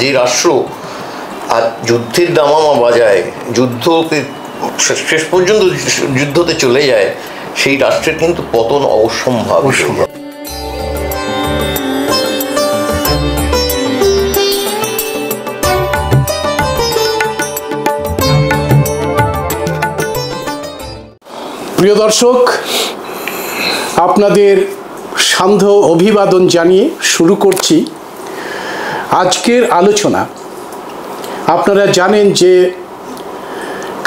যে রাষ্ট্র আর যুদ্ধের দামামা বাজায়, যুদ্ধকে শেষ পর্যন্ত যুদ্ধতে চলে যায়, সেই রাষ্ট্রের কিন্তু পতন অসম্ভব। প্রিয় দর্শক, আপনাদের সান্ধ্য অভিবাদন জানিয়ে শুরু করছি আজকের আলোচনা। আপনারা জানেন যে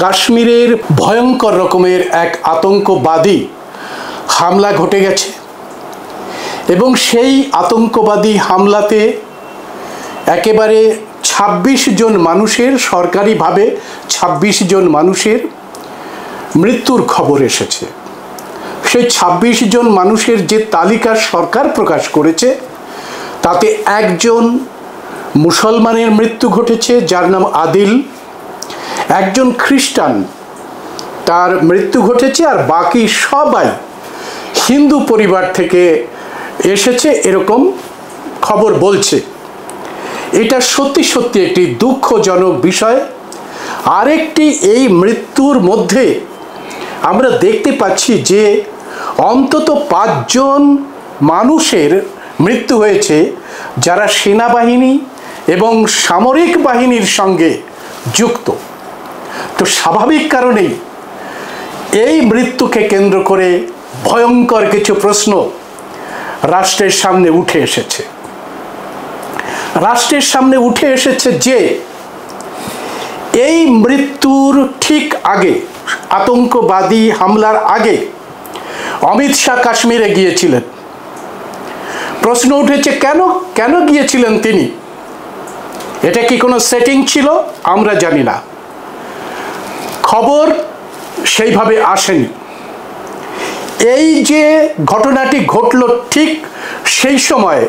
কাশ্মীরের ভয়ঙ্কর রকমের এক আতঙ্কবাদী হামলা ঘটে গেছে এবং সেই আতঙ্কবাদী হামলাতে একেবারে ২৬ জন মানুষের, সরকারিভাবে ২৬ জন মানুষের মৃত্যুর খবর এসেছে। সেই ২৬ জন মানুষের যে তালিকা সরকার প্রকাশ করেছে তাতে একজন মুসলমানের মৃত্যু ঘটেছে, যার নাম আদিল, একজন খ্রিস্টান, তার মৃত্যু ঘটেছে, আর বাকি সবাই হিন্দু পরিবার থেকে এসেছে এরকম খবর বলছে। এটা সত্যি সত্যি একটি দুঃখজনক বিষয়। আরেকটি, এই মৃত্যুর মধ্যে আমরা দেখতে পাচ্ছি যে অন্তত ৫ জন মানুষের মৃত্যু হয়েছে যারা সেনাবাহিনী এবং সামরিক বাহিনীর সঙ্গে যুক্ত। তো স্বাভাবিক কারণেই এই মৃত্যুকে কেন্দ্র করে ভয়ঙ্কর কিছু প্রশ্ন রাষ্ট্রের সামনে উঠে এসেছে। রাষ্ট্রের সামনে উঠে এসেছে যে এই মৃত্যুর ঠিক আগে, আতঙ্কবাদী হামলার আগে অমিত শাহ কাশ্মীরে গিয়েছিলেন। প্রশ্ন উঠেছে কেন গিয়েছিলেন তিনি? এটা কি কোনো সেটিং ছিল? আমরা জানি না, খবর সেইভাবে আসেনি। এই যে ঘটনাটি ঘটল ঠিক সেই সময়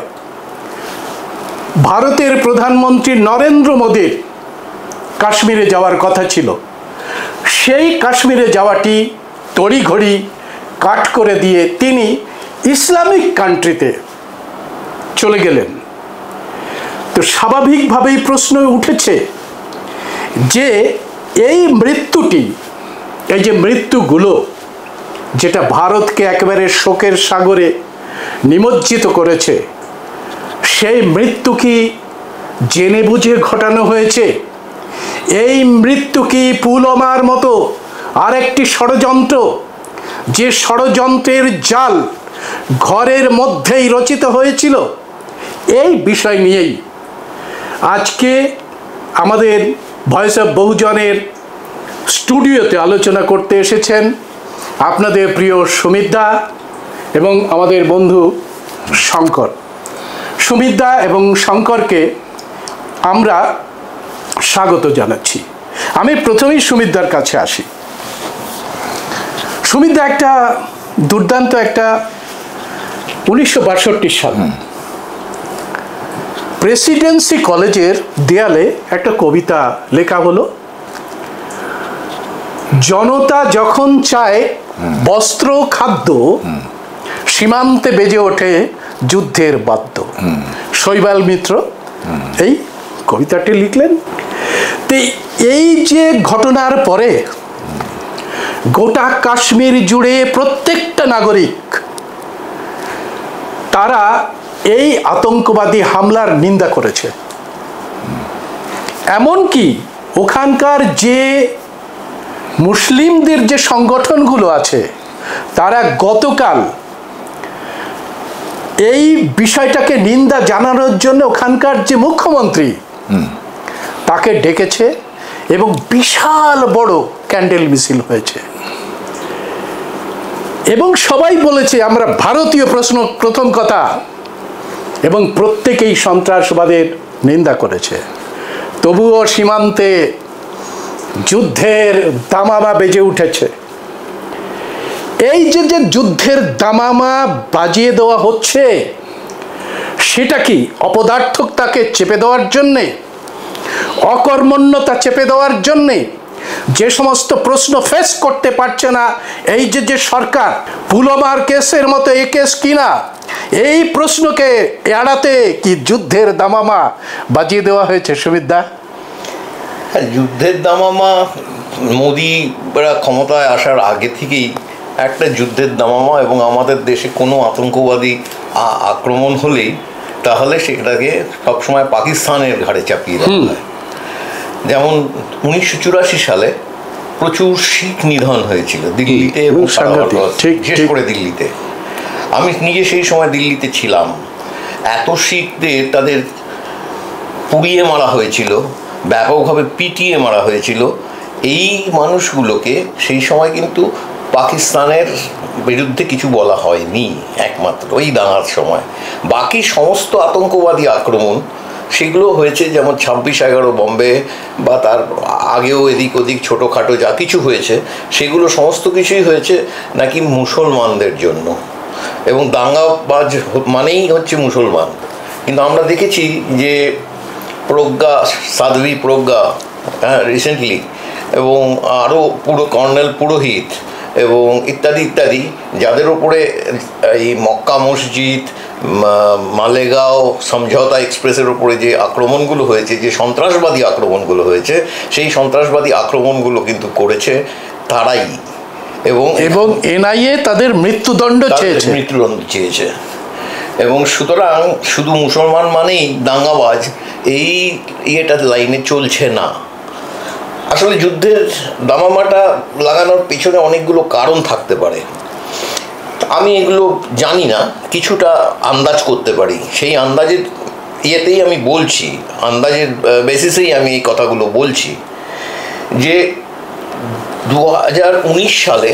ভারতের প্রধানমন্ত্রী নরেন্দ্র মোদীর কাশ্মীরে যাওয়ার কথা ছিল। সেই কাশ্মীরে যাওয়াটি তড়িঘড়ি কাট করে দিয়ে তিনি ইসলামিক কান্ট্রিতে চলে গেলেন। তো স্বাভাবিকভাবেই প্রশ্ন উঠেছে যে এই মৃত্যুটি, এই যে মৃত্যুগুলো যেটা ভারতকে একেবারে শোকের সাগরে নিমজ্জিত করেছে, সেই মৃত্যু কি জেনে বুঝে ঘটানো হয়েছে? এই মৃত্যু কি পুলওয়ামার মতো আরেকটি ষড়যন্ত্র, যে ষড়যন্ত্রের জাল ঘরের মধ্যেই রচিত হয়েছিল? এই বিষয় নিয়েই আজকে আমাদের ভয়েস অফ বহুজনের স্টুডিওতে আলোচনা করতে এসেছেন আপনাদের প্রিয় সুমিত দা এবং আমাদের বন্ধু শঙ্কর। সুমিত দা এবং শঙ্করকে আমরা স্বাগত জানাচ্ছি। আমি প্রথমেই সুমিত দার কাছে আসি। সুমিত দা, একটা দুর্দান্ত একটা 1962 সাল প্রেসিডেন্সি কলেজের দেয়ালে একটা কবিতা লেখা হলো, জনতা যখন চায় বস্ত্র খাদ্য, সীমান্তে বেজে ওঠে যুদ্ধের বাদ্য। শৈবাল মিত্র এই কবিতাটি লিখলেন। তো এই যে ঘটনার পরে গোটা কাশ্মীর জুড়ে প্রত্যেকটা নাগরিক তারা এই আতঙ্কবাদী হামলার নিন্দা করেছে। এমনকি ওখানকার যে মুসলিমদের যে সংগঠনগুলো আছে তারা গতকাল এই বিষয়টাকে নিন্দা জানানোর জন্য ওখানকার যে মুখ্যমন্ত্রী তাকে ডেকেছে এবং বিশাল বড় ক্যান্ডেল মিছিল হয়েছে এবং সবাই বলেছে আমরা ভারতীয়, প্রথম কথা, এবং প্রত্যেকেই সন্ত্রাসবাদের নিন্দা করেছে। তবুও সীমান্তে যুদ্ধের দামামা বেজে উঠেছে। এই যে যুদ্ধের দামামা বাজিয়ে দেওয়া হচ্ছে, সেটা কি অপদার্থতাকে চেপে দেওয়ার জন্যে, অকর্মণ্যতা চেপে দেওয়ার জন্যে, যে সমস্ত প্রশ্ন ফেস করতে পারছে না এই যে সরকার, পুলওয়ামার কেসের মতো এই কেস কিনা, এই প্রশ্নকে এড়াতে কি যুদ্ধের দামামা বাজিয়ে দেওয়া হয়েছে সুমিতদা? যুদ্ধের দামামা মোদিরা ক্ষমতায় আসার আগে থেকেই একটা যুদ্ধের দামামা, এবং আমাদের দেশে কোনো আতঙ্কবাদী আক্রমণ হলেই তাহলে সেটাকে সবসময় পাকিস্তানের ঘাড়ে চাপিয়ে দেওয়া হয়। যেমন 1984 সালে প্রচুর শিখ নিধন হয়েছিল দিল্লিতে এবং বিশেষ করে দিল্লিতে। আমি নিজে সেই সময় দিল্লিতে ছিলাম। এত শিখদের তাদের পুড়িয়ে মারা হয়েছিল, ব্যাপকভাবে পিটিয়ে মারা হয়েছিল। এই মানুষগুলোকে সেই সময় কিন্তু পাকিস্তানের বিরুদ্ধে কিছু বলা হয়নি, একমাত্র ওই দাঙ্গার সময়। বাকি সমস্ত আতঙ্কবাদী আক্রমণ সেগুলো হয়েছে, যেমন 26/11 বম্বে বা তার আগেও এদিক ওদিক ছোটোখাটো যা কিছু হয়েছে সেগুলো সমস্ত কিছুই হয়েছে নাকি মুসলমানদের জন্য, এবং দাঙ্গাবাজ মানেই হচ্ছে মুসলমান। কিন্তু আমরা দেখেছি যে সাধ্বী প্রজ্ঞা রিসেন্টলি, এবং আরও কর্নেল পুরোহিত এবং ইত্যাদি ইত্যাদি, যাদের ওপরে এই মক্কা মসজিদ, মালেগাঁও সমঝোতা এক্সপ্রেসের ওপরে যে আক্রমণগুলো হয়েছে, যে সন্ত্রাসবাদী আক্রমণগুলো হয়েছে, সেই সন্ত্রাসবাদী আক্রমণগুলো কিন্তু করেছে তারাই, এবং এনআইএ তাদের মৃত্যুদণ্ড চেয়েছে। এবং সুতরাং শুধু মুসলমান মানেই দাঙ্গাবাজ, এই ইয়েটা লাইনে চলছে না। আসলে যুদ্ধের দামামাটা লাগানোর পেছনে অনেকগুলো কারণ থাকতে পারে। আমি এগুলো জানি না, কিছুটা আন্দাজ করতে পারি। সেই আন্দাজের ইয়েতেই আমি বলছি, আন্দাজের বেসিসেই আমি এই কথাগুলো বলছি যে 2019 সালে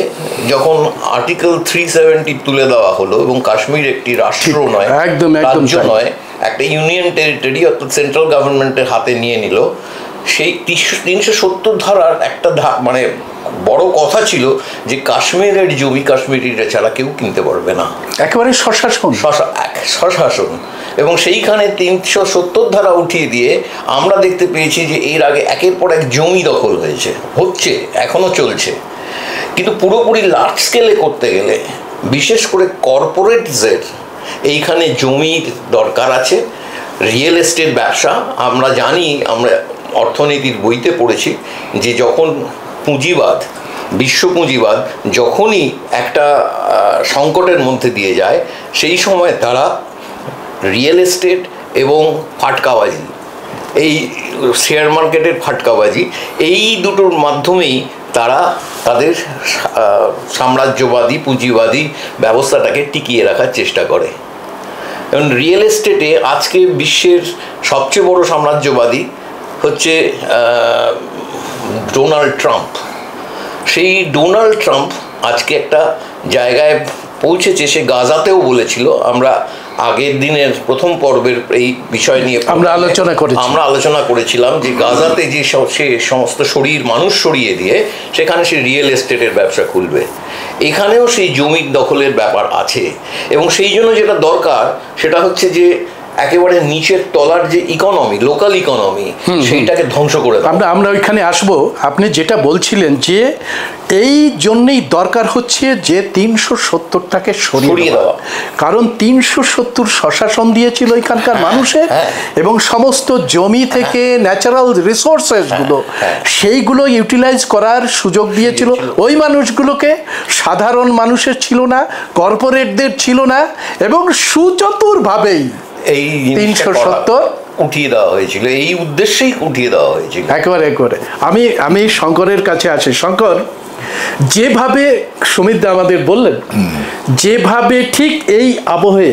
যখন আর্টিকেল 370 তুলে দেওয়া হলো এবং কাশ্মীর একটি রাষ্ট্র নয়, রাজ্য নয়, একটা ইউনিয়ন টেরিটরি অর্থাৎ সেন্ট্রাল গভর্নমেন্টের হাতে নিয়ে নিল, সেই 370 ধারার একটা মানে বড় কথা ছিল যে কাশ্মীরের জমি কাশ্মীরিরা ছাড়া কেউ কিনতে পারবে না, একেবারে স্বশাসন। এবং সেইখানে 370 ধারা উঠিয়ে দিয়ে আমরা দেখতে পেয়েছি যে এর আগে একের পর এক জমি দখল হচ্ছে, এখনো চলছে। কিন্তু পুরোপুরি লার্জ স্কেলে করতে গেলে, বিশেষ করে কর্পোরেটসের এইখানে জমির দরকার আছে। রিয়েল এস্টেট ব্যবসা, আমরা জানি, আমরা অর্থনীতির বইতে পড়েছি যে যখন পুঁজিবাদ, বিশ্ব পুঁজিবাদ যখনই একটা সংকটের মধ্যে দিয়ে যায়, সেই সময় তারা রিয়েল এস্টেট এবং ফাটকাবাজি, এই শেয়ার মার্কেটের ফাটকাবাজি, এই দুটোর মাধ্যমেই তারা তাদের সাম্রাজ্যবাদী পুঁজিবাদী ব্যবস্থাটাকে টিকিয়ে রাখার চেষ্টা করে। এবং রিয়েল এস্টেটে আজকে বিশ্বের সবচেয়ে বড় সাম্রাজ্যবাদী হচ্ছে ডোনাল্ড ট্রাম্প। সেই ডোনাল্ড ট্রাম্প আজকে একটা জায়গায় পৌঁছেছে, সে গাজাতেও বলেছিল, আমরা আগের দিনের প্রথম পর্বের এই বিষয় নিয়ে আমরা আলোচনা করেছিলাম যে গাজাতে যে সে সমস্ত মানুষ সরিয়ে দিয়ে সেখানে সে রিয়েল এস্টেটের ব্যবসা খুলবে। এখানেও সেই জমির দখলের ব্যাপার আছে, এবং সেই জন্য যেটা দরকার সেটা হচ্ছে যে একেবারে নিচের তলার যে ইকোনমি, লোকাল ইকোনমি, সেইটাকে ধ্বংস করে দেওয়া। আমরা ওইখানে আসবো। আপনি যেটা বলছিলেন যে এই জন্যই দরকার হচ্ছে যে 370টাকে সরিয়ে দেওয়া, কারণ 370 স্বশাসন দিয়েছিল এখানকার মানুষের, এবং সমস্ত জমি থেকে ন্যাচারাল রিসোর্সেসগুলো সেইগুলো ইউটিলাইজ করার সুযোগ দিয়েছিল ওই মানুষগুলোকে। সাধারণ মানুষের ছিল না, কর্পোরেটদের ছিল না, এবং সুচতুরভাবেই এই 370 উঠিয়ে দেওয়া হয়েছিল, এই উদ্দেশ্যেই উঠিয়ে দেওয়া হয়েছিল একেবারে। আমি শঙ্করের কাছে আসি। শঙ্কর, যেভাবে সুমিতদা আমাদের বললেন, যেভাবে ঠিক এই আবহে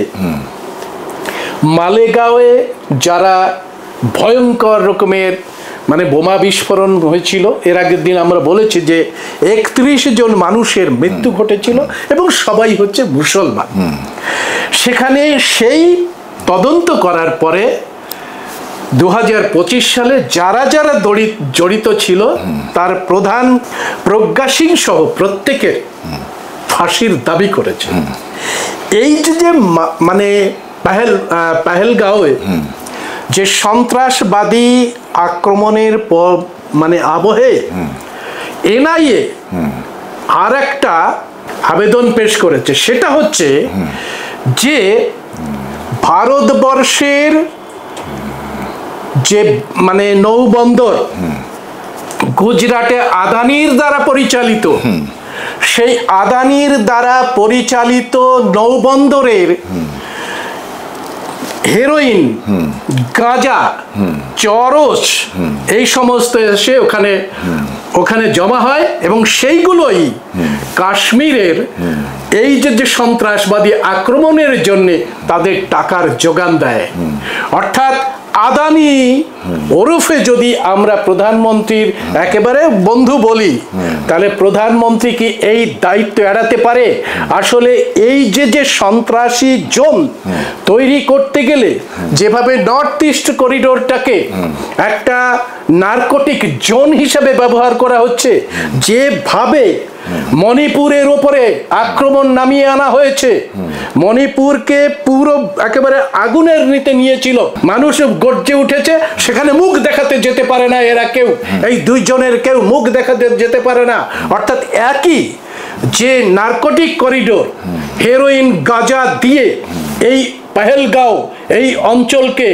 মালেগাঁওয়ে যারা ভয়ঙ্কর রকমের মানে বোমা বিস্ফোরণ হয়েছিল, এর আগের দিন আমরা বলেছি যে 31 জন মানুষের মৃত্যু ঘটেছিল, এবং সবাই হচ্ছে মুসলমান। সেখানে সেই তদন্ত করার পরে 2025 সালে যারা যারা জড়িত ছিল তার প্রধান প্রজ্ঞা সিং সহ প্রত্যেকের ফাঁসির দাবি করেছে। এই যে মানে পেহেলগাঁওয়ে যে সন্ত্রাসবাদী আক্রমণের মানে আবহে এনআইএ আর একটা আবেদন পেশ করেছে, সেটা হচ্ছে যে ভারতবর্ষের যে মানে নৌবন্দর গুজরাটে আদানির দ্বারা পরিচালিত, সেই আদানির দ্বারা পরিচালিত নৌবন্দরের হেরোইন, গাঁজা, চরস এই সমস্ত এসে ওখানে জমা হয় এবং সেইগুলোই কাশ্মীরের এই যে সন্ত্রাসবাদী আক্রমণের জন্য তাদের টাকার যোগান দেয়। অর্থাৎ আদানি ওরফে যদি আমরা প্রধানমন্ত্রীর একেবারে বন্ধু বলি, তাহলে প্রধানমন্ত্রী কি এই দায়িত্ব এড়াতে পারে? আসলে এই যে সন্ত্রাসী জোন তৈরি করতে গেলে যেভাবে নর্থ ইস্ট করিডোরটাকে একটা নারকোটিক জোন হিসেবে ব্যবহার করা হচ্ছে, যেভাবে মণিপুরের ওপরে আক্রমণ নামিয়ে আনা হয়েছে, মণিপুরকে পুরো একেবারে আগুনের নিতে নিয়েছিল, মানুষ গর্জে উঠেছে, সেখানে মুখ দেখাতে যেতে পারে না এরা কেউ, এই দুইজনের কেউ মুখ দেখাতে যেতে পারে না। অর্থাৎ একই যে নারকোটিক করিডোর হেরোইন গাঁজা দিয়ে এই পেহেলগাঁও এই অঞ্চলকে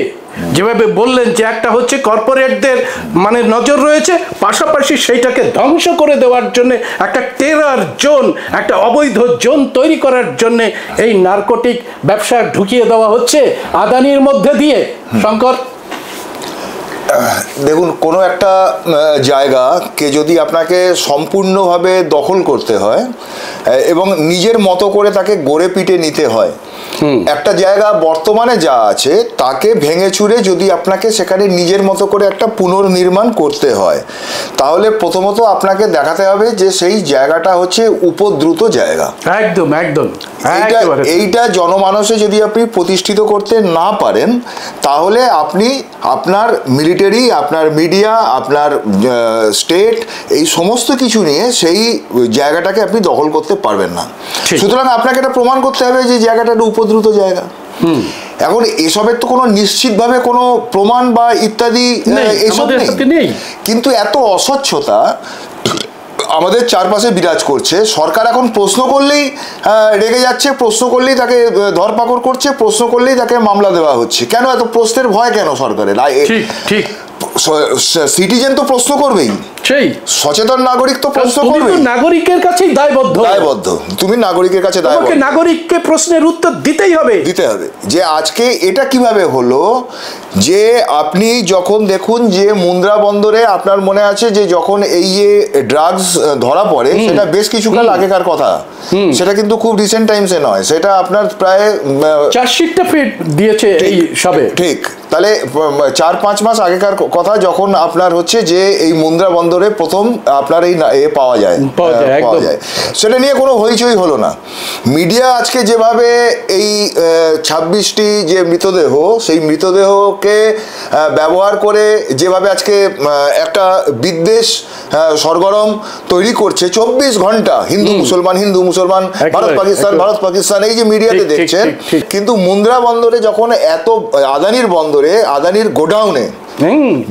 যেভাবে বললেন যে একটা হচ্ছে কর্পোরেটদের মানে নজর রয়েছে, পাশাপাশি সেইটাকে ধ্বংস করে দেওয়ার জন্য একটা টেরার জোন, একটা অবৈধ জোন তৈরি করার জন্য এই নারকোটিক ব্যবসা ঢুকিয়ে দেওয়া হচ্ছে আদানির মধ্যে দিয়ে। শঙ্কর, দেখুন, কোনো একটা জায়গাকে যদি আপনাকে সম্পূর্ণভাবে দখল করতে হয় এবং নিজের মতো করে তাকে গড়ে পিটে নিতে হয়, একটা জায়গা বর্তমানে যা আছে তাকে ভেঙে চুরে যদি আপনাকে সেখানে নিজের মতো করে একটা পুনর্নির্মাণ করতে হয়, তাহলে প্রথমত আপনাকে দেখাতে হবে যে সেই জায়গাটা হচ্ছে উপদ্রুত জায়গা। একদম একদম। এইটা জনমানসে যদি আপনি প্রতিষ্ঠিত করতে না পারেন, তাহলে আপনি আপনার মিলিটারি, আপনার মিডিয়া, আপনার স্টেট, এই সমস্ত কিছু নিয়ে সেই জায়গাটাকে আপনি দখল করতে পারবেন না। সুতরাং আপনাকে এটা প্রমাণ করতে হবে যে জায়গাটা একটা উপদ্রুত জায়গা। এখন এসবের তো কোনো নিশ্চিতভাবে কোনো প্রমাণ বা ইত্যাদি এসব নেই, কিন্তু এত অস্বচ্ছতা আমাদের চারপাশে বিরাজ করছে। সরকার এখন প্রশ্ন করলেই রেগে যাচ্ছে, প্রশ্ন করলেই তাকে ধরপাকড় করছে, প্রশ্ন করলেই তাকে মামলা দেওয়া হচ্ছে। কেন এত প্রশ্নের ভয় কেন সরকারের? ঠিক, সিটিজেন তো প্রশ্ন করবেই, সেই সচেতন নাগরিক তো প্রশ্ন করবে, নাগরিকের কাছেই দায়বদ্ধ। তুমি নাগরিকের কাছে দায়বদ্ধ, নাগরিককে প্রশ্নের উত্তর দিতে হবে যে আজকে এটা কিভাবে হলো। যে আপনি যখন দেখুন যে মুন্দ্রা বন্দরে, আপনার মনে আছে যে যখন এই যে ড্রাগস ধরা পড়ে, সেটা বেশ কিছুকাল আগেকার কথা, সেটা কিন্তু খুব রিসেন্ট টাইমসে নয়, সেটা আপনার প্রায় চার্জশিটটা দিয়েছে এই সবে, ঠিক। তাহলে 4-5 মাস আগেকার কথা, যখন আপনার হচ্ছে যে এই মুন্দ্রা বন্দরে প্রথম আপনার এই পাওয়া যায়, সেটা নিয়ে কোনো হইচই হলো না। মিডিয়া আজকে যেভাবে এই 26টি যে মৃতদেহ, সেই মৃতদেহকে ব্যবহার করে যেভাবে আজকে একটা বিদ্বেষ সরগরম তৈরি করছে, 24 ঘন্টা হিন্দু মুসলমান, ভারত পাকিস্তান, এই যে মিডিয়াতে দেখছেন। কিন্তু মুন্দ্রা বন্দরে যখন এত, আদানির বন্দরে, আদানির গোডাউনে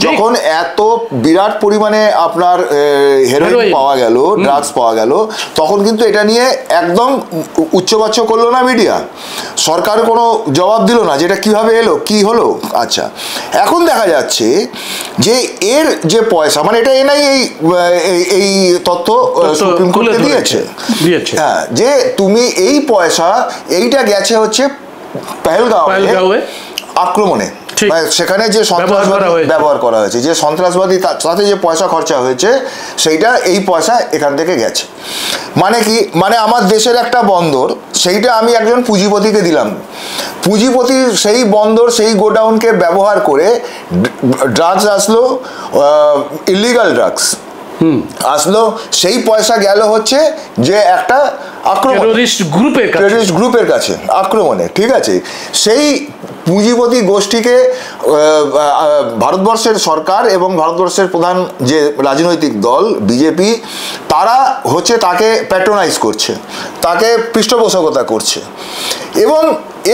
যখন এত বিরাট পরিমাণে আপনার হেরোইন পাওয়া গেল, ড্রাগস পাওয়া গেল, তখন কিন্তু এটা নিয়ে একদম উচ্চবাচ্য করলো না মিডিয়া। সরকার কোনো জবাব দিল না যে এটা কিভাবে এলো, কি হলো। আচ্ছা, এখন দেখা যাচ্ছে যে এর যে পয়সা, মানে এটা এনআইএ এই তথ্য সুপ্রিম কোর্টে দিয়েছে, হ্যাঁ, যে তুমি এই পয়সা, এইটা গেছে হচ্ছে পেহেলগাঁওয়ে আক্রমণে, সেখানে যে সন্ত্রাসবাদী ব্যবহার করা হয়েছে, যে সন্ত্রাসবাদী তাতে যে পয়সা খরচা হয়েছে, সেইটা এই পয়সা এখান থেকে গেছে। মানে কি? মানে আমার দেশের একটা বন্দর, সেইটা আমি একজন পুঁজিপতিকে দিলাম, পুঁজিপতি সেই বন্দর, সেই গোডাউনকে ব্যবহার করে ড্রাগস আসলো, ইলিগাল ড্রাগস আসলো, সেই পয়সা গেল হচ্ছে যে একটা টেররিস্ট গ্রুপের কাছে আক্রমণে, ঠিক আছে। সেই পুঁজিপতি গোষ্ঠীকে ভারতবর্ষের সরকার এবং ভারতবর্ষের প্রধান যে রাজনৈতিক দল বিজেপি, তারা হচ্ছে তাকে প্যাট্রোনাইজ করছে, তাকে পৃষ্ঠপোষকতা করছে। এবং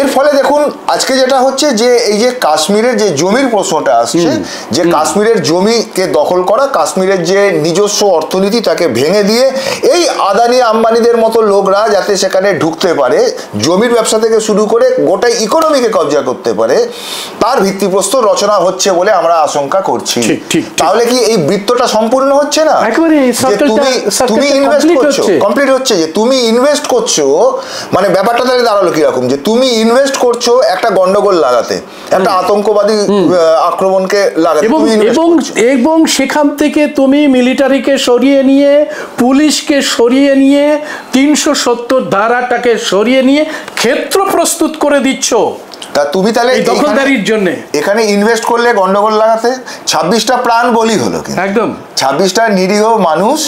এর ফলে দেখুন আজকে যেটা হচ্ছে যে এই যে কাশ্মীরের যে জমির প্রশ্নটা আসছে, যে কাশ্মীরের জমিকে দখল করা, কাশ্মীরের যে নিজস্ব অর্থনীতি তাকে ভেঙে দিয়ে এই আদানি আম্বানিদের মতো লোকরা যাতে সেখানে ঢুকতে পারে, জমির ব্যবসা থেকে শুরু করে গোটা ইকোনমিকে কবজা করতে পারে, তার ভিত্তিপ্রস্তর রচনা হচ্ছে বলে আমরা আশঙ্কা করছি। তাহলে কি এই বৃত্তটা সম্পূর্ণ হচ্ছে না? তুমি ইনভেস্ট করছো, কমপ্লিট হচ্ছে যে তুমি ইনভেস্ট করছো, মানে ব্যাপারটা তাহলে দাঁড়ালো কিরকম, যে তুমি ইনভেস্ট করছো একটা গন্ডগোল লাগাতে, একটা আতঙ্কবাদী আক্রমণকে লাগাতে, এবং সেখান থেকে তুমি মিলিটারিকে সরিয়ে নিয়ে, পুলিশকে সরিয়ে নিয়ে, 370 ধারাটাকে সরিয়ে নিয়ে ক্ষেত্র প্রস্তুত করে দিচ্ছ। তা তুমি তাহলে দখলদারির জন্য এখানে ইনভেস্ট করলে গন্ডগোল লাগাতে 26টা প্রাণ বলি হলো, একদম 26টা নিরীহ মানুষ,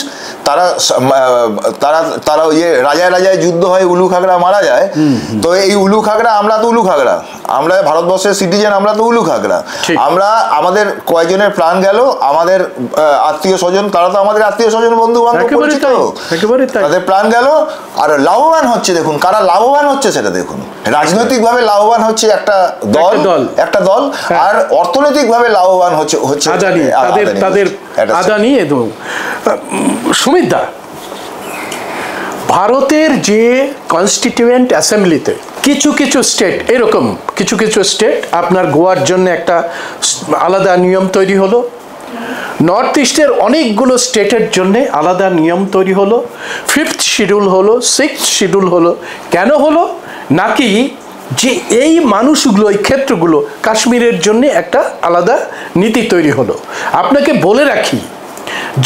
তারা ওই যে রাজায় যুদ্ধ হয়, উলু খাগড়া মারা যায়। তো এই উলু খাগড়া, আমরা তো উলু খাগড়া, আমরা ভারতবর্ষের সিটিজেন, আমরা তো উলু খাগড়া, আমরা আমাদের কয়েকজনের প্রাণ গেল, আমাদের আত্মীয় স্বজন, তারা তো আমাদের আত্মীয় স্বজন, বন্ধু বান্ধব, পরিচিত, তাদের প্রাণ গেল। আর লাভবান হচ্ছে, দেখুন কারা লাভবান হচ্ছে সেটা দেখুন। রাজনৈতিকভাবে লাভবান হচ্ছে একটা দল, আর অর্থনৈতিকভাবে লাভবান হচ্ছে আদানি। এবং সুমিত দা, ভারতের যে কনস্টিটিউয়েন্ট অ্যাসেম্বলিতে কিছু স্টেট, এরকম কিছু স্টেট, আপনার গোয়ার জন্য একটা আলাদা নিয়ম তৈরি হলো, নর্থ ইস্টের অনেকগুলো স্টেটের জন্য আলাদা নিয়ম তৈরি হলো, 5th শিডিউল হলো, 6th শিডিউল হলো। কেন হলো? নাকি যে এই মানুষগুলো, এই ক্ষেত্রগুলো, কাশ্মীরের জন্য একটা আলাদা নীতি তৈরি হলো। আপনাকে বলে রাখি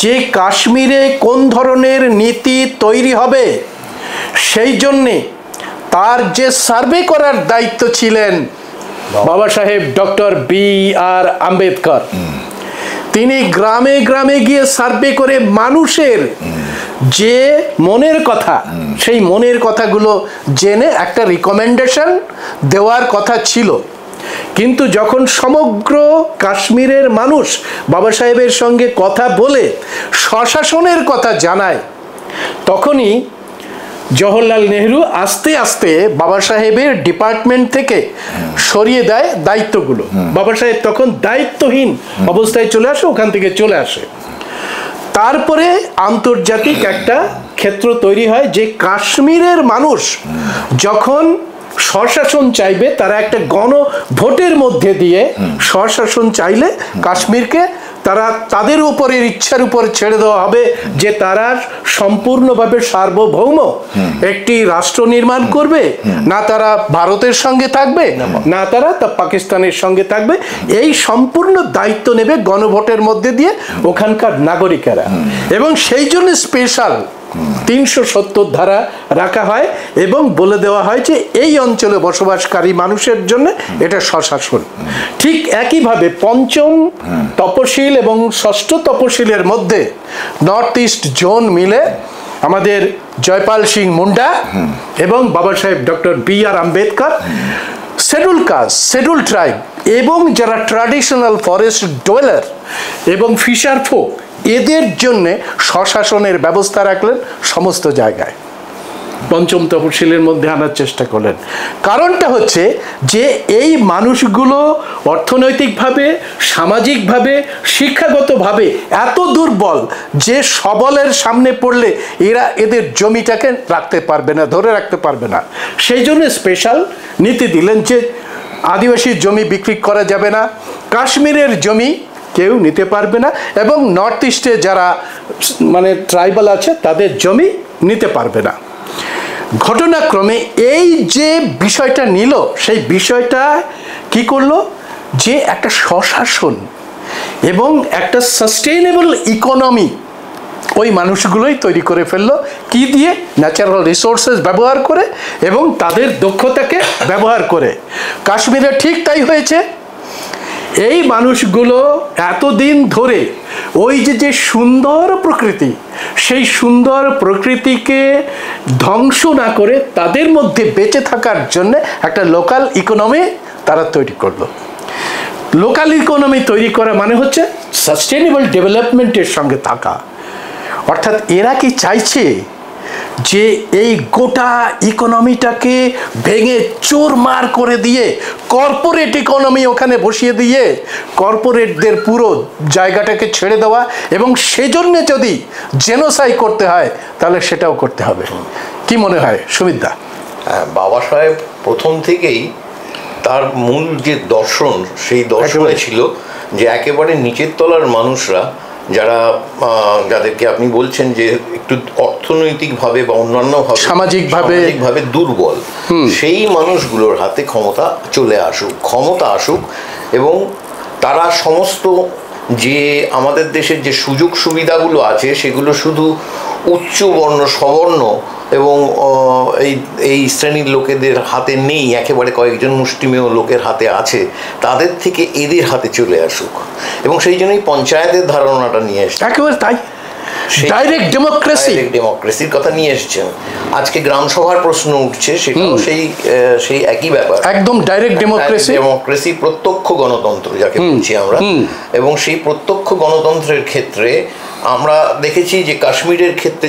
যে কাশ্মীরে কোন ধরনের নীতি তৈরি হবে, সেই জন্যে তার যে সার্ভে করার দায়িত্ব ছিলেন বাবা সাহেব ডক্টর B.R. আম্বেদকর, তিনি গ্রামে গ্রামে গিয়ে সার্ভে করে মানুষের যে মনের কথা, সেই মনের কথাগুলো জেনে একটা রিকমেন্ডেশন দেওয়ার কথা ছিল। কিন্তু যখন সমগ্র কাশ্মীরের মানুষ বাবা সাহেবের সঙ্গে কথা বলে স্বশাসনের কথা জানায়, তখনই জওহরলাল নেহরু আস্তে আস্তে বাবা সাহেবের ডিপার্টমেন্ট থেকে সরিয়ে দেয় দায়িত্বগুলো। বাবা সাহেব তখন দায়িত্বহীন অবস্থায় চলে আসে, ওখান থেকে চলে আসে। তারপরে আন্তর্জাতিক একটা ক্ষেত্র তৈরি হয় যে কাশ্মীরের মানুষ যখন স্বশাসন চাইবে, তারা একটা গণভোটের মধ্যে দিয়ে স্বশাসন চাইলে কাশ্মীরকে তারা তাদের উপরের ইচ্ছার উপর ছেড়ে দেওয়া হবে, যে তারা সম্পূর্ণভাবে সার্বভৌম একটি রাষ্ট্র নির্মাণ করবে, না তারা ভারতের সঙ্গে থাকবে, না তারা পাকিস্তানের সঙ্গে থাকবে। এই সম্পূর্ণ দায়িত্ব নেবে গণভোটের মধ্যে দিয়ে ওখানকার নাগরিকেরা। এবং সেই জন্য স্পেশাল 370 ধারা রাখা হয় এবং বলে দেওয়া হয় যে এই অঞ্চলে বসবাসকারী মানুষের জন্য এটা স্বশাসন। ঠিক একইভাবে 5ম তপশিল এবং 6ষ্ঠ তপশিলের মধ্যে নর্থ ইস্ট জোন মিলে আমাদের জয়পাল সিং মুন্ডা এবং Baba Saheb doctor B.R. Ambedkar schedule caste, schedule tribe এবং যারা ট্র্যাডিশনাল ফরেস্ট ডোয়েলার এবং ফিশার ফোক, এদের জন্য স্বশাসনের ব্যবস্থা রাখলেন সমস্ত জায়গায়। 5ম তফসিলের মধ্যে আনার চেষ্টা করলেন। কারণটা হচ্ছে যে এই মানুষগুলো অর্থনৈতিকভাবে, সামাজিকভাবে, শিক্ষাগতভাবে এত দুর্বল যে সবলের সামনে পড়লে এরা এদের জমিটাকে রাখতে পারবে না, ধরে রাখতে পারবে না। সেই জন্য স্পেশাল নীতি দিলেন যে আদিবাসীর জমি বিক্রি করা যাবে না, কাশ্মীরের জমি কেউ নিতে পারবে না, এবং নর্থ ইস্টে যারা মানে ট্রাইবাল আছে তাদের জমি নিতে পারবে না। ঘটনাক্রমে এই যে বিষয়টা নিল, সেই বিষয়টা কি করলো, যে একটা স্বশাসন এবং একটা সাস্টেইনেবল ইকোনমি ওই মানুষগুলোই তৈরি করে ফেললো। কি দিয়ে? ন্যাচারাল রিসোর্সেস ব্যবহার করে এবং তাদের দক্ষতাকে ব্যবহার করে। কাশ্মীরে ঠিক তাই হয়েছে। এই মানুষগুলো এতদিন ধরে ওই যে সুন্দর প্রকৃতি, সেই সুন্দর প্রকৃতিকে ধ্বংস না করে তাদের মধ্যে বেঁচে থাকার জন্য একটা লোকাল ইকোনমি তারা তৈরি করলো। লোকাল ইকোনমি তৈরি করা মানে হচ্ছে সাস্টেইনেবল ডেভেলপমেন্টের সঙ্গে থাকা। অর্থাৎ এরা কি চাইছে যে এই গোটা ইকোনমিটাকে ভেঙে চোরমার করে দিয়ে কর্পোরেট ইকোনমি ওখানে বসিয়ে দিয়ে কর্পোরেটদের পুরো জায়গাটাকে ছেড়ে দেওয়া, এবং সেজন্য যদি জেনোসাইড করতে হয় তাহলে সেটাও করতে হবে। কি মনে হয় সুমিতদা? বাবা সাহেব প্রথম থেকেই তার মূল যে দর্শন, সেই দর্শনে ছিল যে একেবারে নিচের তলার মানুষরা, যাদেরকে আপনি বলছেন যে একটু অর্থনৈতিকভাবে বা অন্যান্যভাবে সামাজিকভাবে দুর্বল, সেই মানুষগুলোর হাতে ক্ষমতা আসুক এবং তারা সমস্ত যে আমাদের দেশের যে সুযোগ সুবিধাগুলো আছে সেগুলো শুধু উচ্চ বর্ণ সবর্ণ এবং এই শ্রেণীর লোকেদের হাতে নেই, একেবারে কয়েকজন মুষ্টিমেয় লোকের হাতে আছে, তাদের থেকে এদের হাতে চলে আসুক। এবং সেই জন্যই পঞ্চায়েতের ধারণাটা নিয়ে এসেছে, একেবারে তাই, ডাইরেক্ট ডেমোক্রেসির কথা নিয়ে এসেছেন। আজকে গ্রাম সভার প্রশ্ন উঠছে, সেটাও সেই একই ব্যাপার, একদম ডাইরেক্ট ডেমোক্রেসি, প্রত্যক্ষ গণতন্ত্র যাকে বলছি আমরা। এবং সেই প্রত্যক্ষ গণতন্ত্রের ক্ষেত্রে আমরা দেখেছি যে কাশ্মীরের ক্ষেত্রে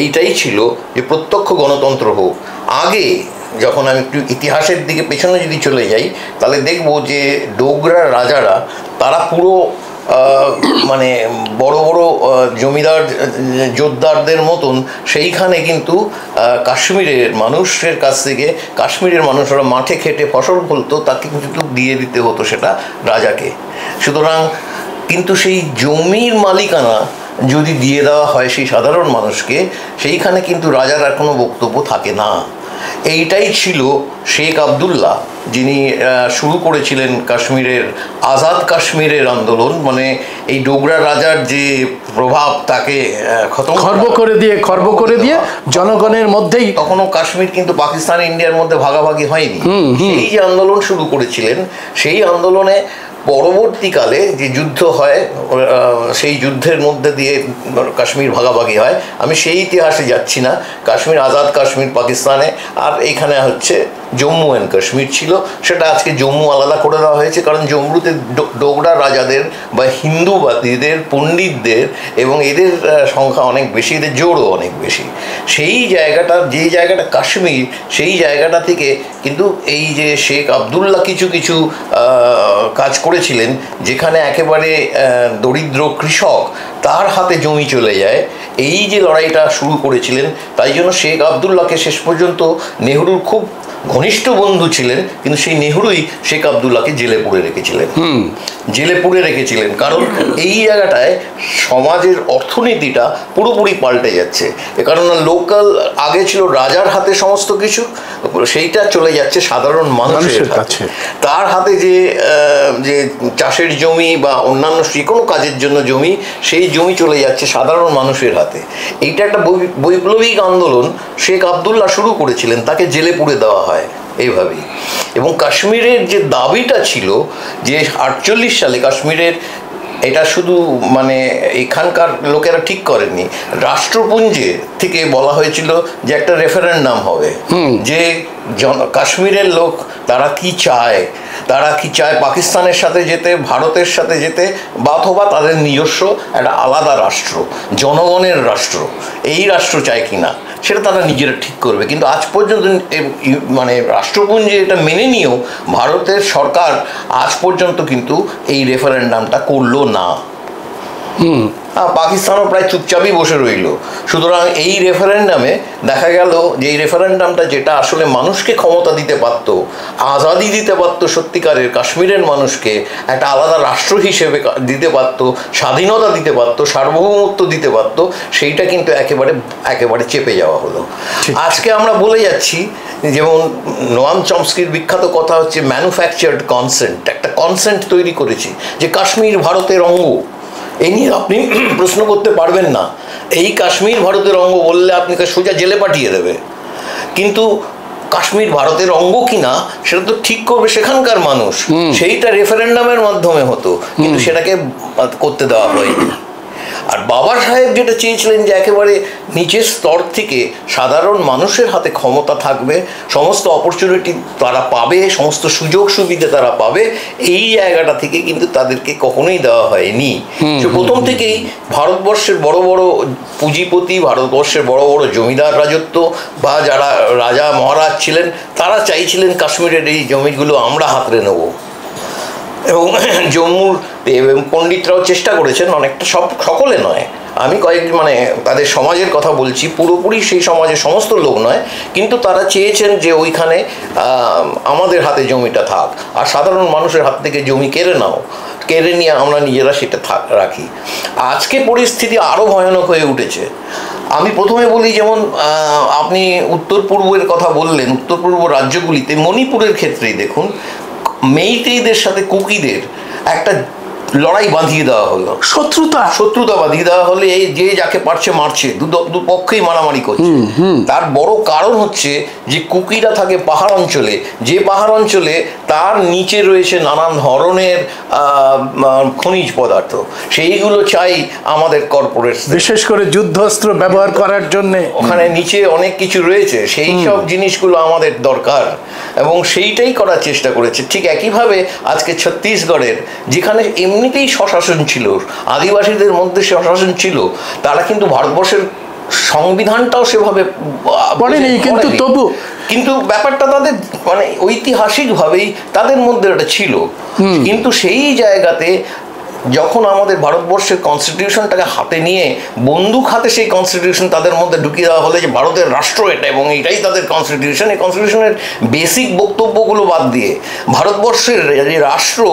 এইটাই ছিল যে প্রত্যক্ষ গণতন্ত্র হোক। আগে যখন আমি একটু ইতিহাসের দিকে পেছনে যদি চলে যাই, তাহলে দেখব যে ডোগরা রাজারা তারা পুরো মানে বড় বড় জমিদার জোরদারদের মতন সেইখানে কিন্তু কাশ্মীরের মানুষের কাছ থেকে, কাশ্মীরের মানুষরা মাঠে খেটে ফসল ফলতো, তাকে কিন্তু দিয়ে দিতে হতো সেটা রাজাকে। সুতরাং কিন্তু সেই জমির মালিকানা যদি দিয়ে দেওয়া হয় সেই সাধারণ মানুষকে, সেইখানে কিন্তু রাজার আর কোনো বক্তব্য থাকে না। এইটাই ছিল শেখ আবদুল্লাহ, যিনি শুরু করেছিলেন কাশ্মীরের আজাদ কাশ্মীরের আন্দোলন। মানে এই ডোগরা রাজার যে প্রভাব তাকে খর্ব করে দিয়ে জনগণের মধ্যেই, তখনও কাশ্মীর কিন্তু পাকিস্তান ইন্ডিয়ার মধ্যে ভাগাভাগি হয়নি। সেই যে আন্দোলন শুরু করেছিলেন, সেই আন্দোলনে পরবর্তীকালে যে যুদ্ধ হয়, সেই যুদ্ধের মধ্যে দিয়ে কাশ্মীর ভাগাভাগি হয়। আমি সেই ইতিহাসে যাচ্ছি না। কাশ্মীর আজাদ কাশ্মীর পাকিস্তানে, আর এইখানে হচ্ছে জম্মু অ্যান্ড কাশ্মীর ছিল। সেটা আজকে জম্মু আলাদা করে দেওয়া হয়েছে, কারণ জম্মুতে ডোগরা রাজাদের বা হিন্দুবাদীদের, পণ্ডিতদের এবং এদের সংখ্যা অনেক বেশি, এদের জোরও অনেক বেশি। সেই জায়গাটা, যেই জায়গাটা কাশ্মীর, সেই জায়গাটা থেকে কিন্তু এই যে শেখ আবদুল্লাহ কিছু কিছু কাজ করেছিলেন, যেখানে একেবারে দরিদ্র কৃষক তার হাতে জমি চলে যায়, এই যে লড়াইটা শুরু করেছিলেন। তাই জন্য শেখ আবদুল্লাহকে শেষ পর্যন্ত নেহরুর খুব ঘনিষ্ঠ বন্ধু ছিলেন, কিন্তু সেই নেহরুই শেখ আবদুল্লাহকে জেলে পুরে রেখেছিলেন। কারণ এই জায়গাটায় সমাজের অর্থনীতিটা পুরোপুরি পাল্টে যাচ্ছে। কারণ লোকাল, আগে ছিল রাজার হাতে সমস্ত কিছু, সেইটা চলে যাচ্ছে সাধারণ মানুষের কাছে। তার হাতে যে চাষের জমি বা অন্যান্য যে কোনো কাজের জন্য জমি, সেই জমি চলে যাচ্ছে সাধারণ মানুষের হাতে। এইটা একটা বৈপ্লবিক আন্দোলন শেখ আবদুল্লাহ শুরু করেছিলেন, তাকে জেলে পুরে দেওয়া হয় এইভাবেই। এবং কাশ্মীরের যে দাবিটা ছিল যে 48 সালে কাশ্মীরের, এটা শুধু মানে এখানকার লোকেরা ঠিক করেননি, রাষ্ট্রপুঞ্জে থেকে বলা হয়েছিল যে একটা রেফারেন্ডাম হবে, যে কাশ্মীরের লোক তারা কি চায় পাকিস্তানের সাথে যেতে, ভারতের সাথে যেতে, বা অথবা তাদের নিজস্ব একটা আলাদা রাষ্ট্র, জনগণের রাষ্ট্র, এই রাষ্ট্র চায় কিনা সেটা তারা নিজেরা ঠিক করবে। কিন্তু আজ পর্যন্ত মানে রাষ্ট্রপুঞ্জে এটা মেনে নিয়েও ভারতের সরকার আজ পর্যন্ত কিন্তু এই রেফারেন্ডামটা করলো না। পাকিস্তানও প্রায় চুপচাপই বসে রইল। সুতরাং এই রেফারেন্ডামে দেখা গেল যে এই রেফারেন্ডামটা, যেটা আসলে মানুষকে ক্ষমতা দিতে পারত, আজাদি দিতে পারত, সত্যিকারের কাশ্মীরের মানুষকে একটা আলাদা রাষ্ট্র হিসেবে দিতে পারত, স্বাধীনতা দিতে পারত, সার্বভৌমত্ব দিতে পারত, সেইটা কিন্তু একেবারে চেপে যাওয়া হলো। আজকে আমরা বলে যাচ্ছি, যেমন নোয়াম চমস্কির বিখ্যাত কথা হচ্ছে ম্যানুফ্যাকচার্ড কনসেন্ট, একটা কনসেন্ট তৈরি করেছি যে কাশ্মীর ভারতের অঙ্গ। এই নিয়ে আপনি প্রশ্ন করতে পারবেন না। এই কাশ্মীর ভারতের অঙ্গ বললে আপনাকে সোজা জেলে পাঠিয়ে দেবে। কিন্তু কাশ্মীর ভারতের অঙ্গ কিনা সেটা তো ঠিক করবে সেখানকার মানুষ। সেইটা রেফারেন্ডামের মাধ্যমে হতো, কিন্তু সেটাকে করতে দেওয়া হয়নি। আর বাবা সাহেব যেটা চেয়েছিলেন যে একেবারে নিচের স্তর থেকে সাধারণ মানুষের হাতে ক্ষমতা থাকবে, সমস্ত অপরচুনিটি তারা পাবে, সমস্ত সুযোগ সুবিধা তারা পাবে, এই জায়গাটা থেকে কিন্তু তাদেরকে কখনোই দেওয়া হয়নি। প্রথম থেকেই ভারতবর্ষের বড় বড় পুঁজিপতি, ভারতবর্ষের বড় বড় জমিদার রাজত্ব বা যারা রাজা মহারাজ ছিলেন, তারা চাইছিলেন কাশ্মীরের এই জমিগুলো আমরা হাতড়ে নেব। এবং জম্মুর পণ্ডিতরাও চেষ্টা করেছেন অনেকটা, সকলে নয়, আমি মানে তাদের সমাজের কথা বলছি, পুরোপুরি সেই সমাজের সমস্ত লোক নয়, কিন্তু তারা চেয়েছেন যে ওইখানে আমাদের হাতে জমিটা থাক, আর সাধারণ মানুষের হাত থেকে জমি কেড়ে নিয়ে আমরা নিজেরা সেটা রাখি। আজকে পরিস্থিতি আরও ভয়ানক হয়ে উঠেছে। আমি প্রথমে বলি, যেমন আপনি উত্তর পূর্বের কথা বললেন, উত্তর পূর্ব রাজ্যগুলিতে মণিপুরের ক্ষেত্রেই দেখুন, মেইতেইদের সাথে কুকিদের একটা লড়াই বাঁধিয়ে দেওয়া হলো, শত্রুতা বাঁধিয়ে দেওয়া হলে এই যে যাকে পারছে মারছে, দুপক্ষেই মারামারি করছে। তার বড় কারণ হচ্ছে যে কুকিরা থাকে পাহাড় অঞ্চলে, যে পাহাড় অঞ্চলে তার নিচে রয়েছে নানান ধরনের খনিজ পদার্থ, সেইগুলো চাই আমাদের কর্পোরেট, বিশেষ করে যুদ্ধাস্ত্র ব্যবহার করার জন্য। ওখানে নিচে অনেক কিছু রয়েছে, সেই সব জিনিসগুলো আমাদের দরকার, এবং সেইটাই করার চেষ্টা করেছে। ঠিক একইভাবে আজকে ছত্তিশগড়ের, যেখানে এমনিতেই স্বশাসন ছিল, আদিবাসীদের মধ্যে স্বশাসন ছিল, তারা কিন্তু ভারতবর্ষের সংবিধানটাও সেভাবে পড়েনি, কিন্তু ব্যাপারটা তাদের মানে ঐতিহাসিকভাবেই তাদের মধ্যে এটা ছিল। কিন্তু সেই জায়গাতে যখন আমাদের ভারতবর্ষের কনস্টিটিউশনটাকে হাতে নিয়ে বন্দুক হাতে সেই কনস্টিটিউশন তাদের মধ্যে ঢুকিয়ে দেওয়া হলে যে ভারতের রাষ্ট্র এটা এবং এটাই তাদের কনস্টিটিউশন, এই কনস্টিটিউশনের বেসিক বক্তব্যগুলো বাদ দিয়ে ভারতবর্ষের যে রাষ্ট্র,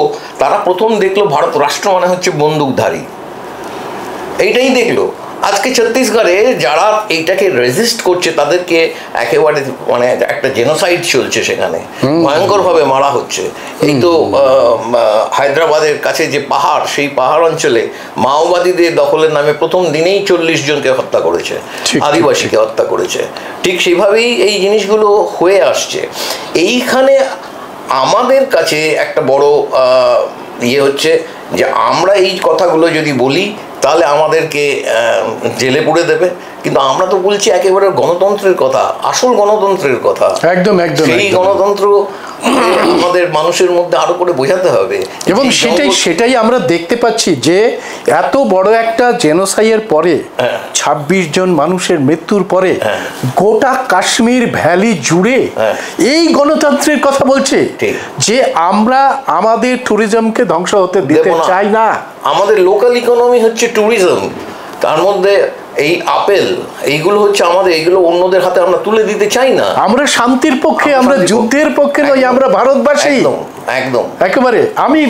তারা প্রথম দেখলো ভারত রাষ্ট্র মানে হচ্ছে বন্দুকধারী, এইটাই দেখলো। আজকে ছত্তিশগড়ে যারা এইটাকে রেজিস্ট করছে তাদেরকে একেবারে মানে একটা জেনোসাইড চলছে, সেখানে ভয়ঙ্করভাবে মারা হচ্ছে। এই তো হায়দ্রাবাদের কাছে যে পাহাড়, সেই পাহাড় অঞ্চলে মাওবাদীদের দখলের নামে প্রথম দিনেই 40 জনকে হত্যা করেছে, আদিবাসীকে হত্যা করেছে। ঠিক সেইভাবেই এই জিনিসগুলো হয়ে আসছে। এইখানে আমাদের কাছে একটা বড় হচ্ছে যে আমরা এই কথাগুলো যদি বলি তাহলে আমাদেরকে জেলে পুড়ে দেবে, কিন্তু আমরা তো বলছি একেবারে গণতন্ত্রের কথা, আসল গণতন্ত্রের কথা। একদম সেই গণতন্ত্র আমাদের মানুষের মধ্যে আরো করে বোঝাতে হবে, এবং সেটাই আমরা দেখতে পাচ্ছি যে এত বড় একটা জেনোসাইডের পরে 26 জন মানুষের মৃত্যুর পরে গোটা কাশ্মীর ভ্যালি জুড়ে এই গণতন্ত্রের কথা বলছে যে আমরা আমাদের ট্যুরিজমকে ধ্বংস হতে দিতে চাই না। আমাদের লোকাল ইকোনমি হচ্ছে ট্যুরিজম, তার মধ্যে এই আপেল, এইগুলো হচ্ছে আমাদের, এইগুলো অন্যদের হাতে আমরা তুলে দিতে চাই না। আমরা শান্তির পক্ষে, আমরা যুদ্ধের পক্ষে নই, আমরা ভারতবাসী একদম একেবারে। আমি